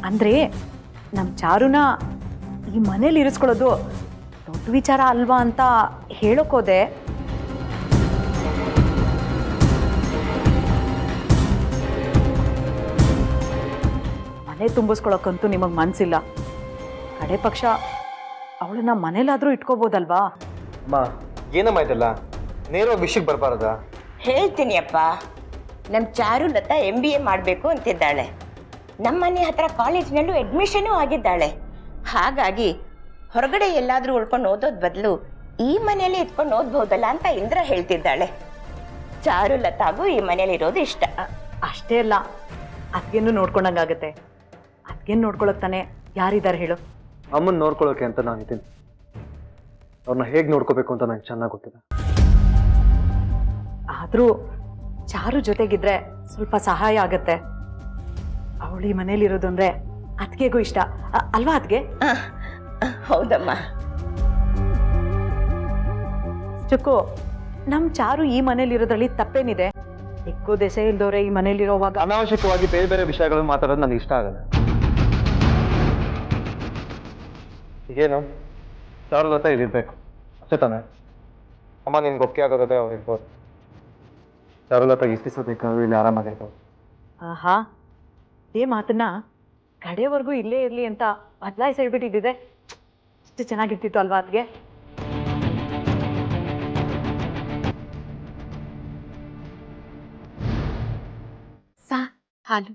ಅಂದರೆ ನಮ್ಮ ಚಾರುನ ಈ ಮನೇಲಿ ಇರಿಸ್ಕೊಳ್ಳೋದು ದೊಡ್ಡ ವಿಚಾರ ಅಲ್ವಾ ಅಂತ ಹೇಳೋಕೋದೆ. ಮನೆ ತುಂಬಿಸ್ಕೊಳಕ್ಕಂತೂ ನಿಮಗೆ ಮನಸ್ಸಿಲ್ಲ. ಕಡೆ ಪಕ್ಷ ಅವಳನ್ನ ಮನೇಲಾದರೂ ಇಟ್ಕೋಬೋದಲ್ವಾ? ಅಮ್ಮ ಏನಮ್ಮ ಇದೆಲ್ಲ, ನೇರವಾಗಿ ವಿಷಯಕ್ಕೆ ಬರಬಾರ್ದ? ಹೇಳ್ತೀನಿ ಅಪ್ಪ, ನಮ್ಮ ಚಾರುಲತಾ MBA ಮಾಡಬೇಕು ಅಂತಿದ್ದಾಳೆ. ನಮ್ಮ ಮನೆ ಹತ್ರ ಕಾಲೇಜ್ನಲ್ಲೂ ಅಡ್ಮಿಷನೂ ಆಗಿದ್ದಾಳೆ. ಹಾಗಾಗಿ ಹೊರಗಡೆ ಎಲ್ಲಾದರೂ ಉಳ್ಕೊಂಡು ಓದೋದ್ ಬದಲು ಈ ಮನೆಯಲ್ಲಿ ಇಟ್ಕೊಂಡು ಓದ್ಬಹುದಲ್ಲ ಅಂತ ಇಂದ್ರ ಹೇಳ್ತಿದ್ದಾಳೆ. ಚಾರುಲತಾಗೂ ಈ ಮನೇಲಿ ಇರೋದು ಇಷ್ಟ. ಅಷ್ಟೇ ಅಲ್ಲ, ಅದ್ಗೇನು ನೋಡ್ಕೊಂಡಂಗಾಗತ್ತೆ. ಅದ್ಗೇನು ನೋಡ್ಕೊಳಕ್ ತಾನೆ ಯಾರಿದ್ದಾರೆ ಹೇಳು? ಅಮ್ಮನ ನೋಡ್ಕೊಳ್ಳೋಕೆ ಅಂತ ನಾನು ಇದ್ದೀನಿ. ಅವ್ರನ್ನ ಹೇಗೆ ನೋಡ್ಕೋಬೇಕು ಅಂತ ನಂಗೆ ಚೆನ್ನಾಗಿ ಗೊತ್ತಿದೆ. ಆದರೂ ಚಾರು ಜೊತೆಗಿದ್ರೆ ಸ್ವಲ್ಪ ಸಹಾಯ ಆಗತ್ತೆ. ಅವಳು ಈ ಮನೇಲಿರೋದು ಅಂದ್ರೆ ಅದ್ಗೆಗೂ ಇಷ್ಟ ಅಲ್ವಾ? ಅದ್ಗೆ ಹೌದಮ್ಮ. ಚುಕ್ಕು, ನಮ್ಮ ಚಾರು ಈ ಮನೇಲಿರೋದ್ರಲ್ಲಿ ತಪ್ಪೇನಿದೆ? ದಿಕ್ಕು ದೆಸೆ ಇಲ್ದವ್ರೆ ಈ ಮನೇಲಿರೋವಾಗ ಅನಾವಶ್ಯಕವಾಗಿ ಬೇರೆ ಬೇರೆ ವಿಷಯಗಳನ್ನು ಮಾತಾಡೋದು ನನಗೆ ಇಷ್ಟ ಆಗಲ್ಲ. ಈಗೇನು ಚಾರುಲತಾ ಇಲ್ಲಿರ್ಬೇಕು ಅಷ್ಟೇ ತಾನೆ? ಅಮ್ಮ ನಿನ್ಗೆ ಒಪ್ಪಿಗೆ ಆಗೋದೇ ಅವ್ರು ಇರ್ಬೋದು. ಚಾರುಲತಾ ಎಷ್ಟು ದಿವಸ ಬೇಕಾದ್ರೂ ಇಲ್ಲಿ ಆರಾಮಾಗಿರ್ಬೋದು. ಆಹಾ, ಇದೇ ಮಾತನ್ನ ಕಡೆವರೆಗೂ ಇಲ್ಲೇ ಇರಲಿ ಅಂತ ಬದಲಾಯಿಸಿ ಹೇಳ್ಬಿಟ್ಟಿದ್ದಿದೆ ಎಷ್ಟು ಚೆನ್ನಾಗಿರ್ತಿತ್ತು ಅಲ್ವಾ? ಅದ್ಗೆ ಹಾಲು.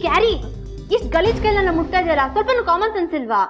ಗ್ಯಾರಿ, ಇಷ್ಟು ಗಲೀಜ್ ಕೈಲ ಮುಟ್ತಾ ಇದ್ದೀರಾ? ಸ್ವಲ್ಪ ಕಾಮನ್ ಸೆನ್ಸ್ ಇಲ್ವಾ?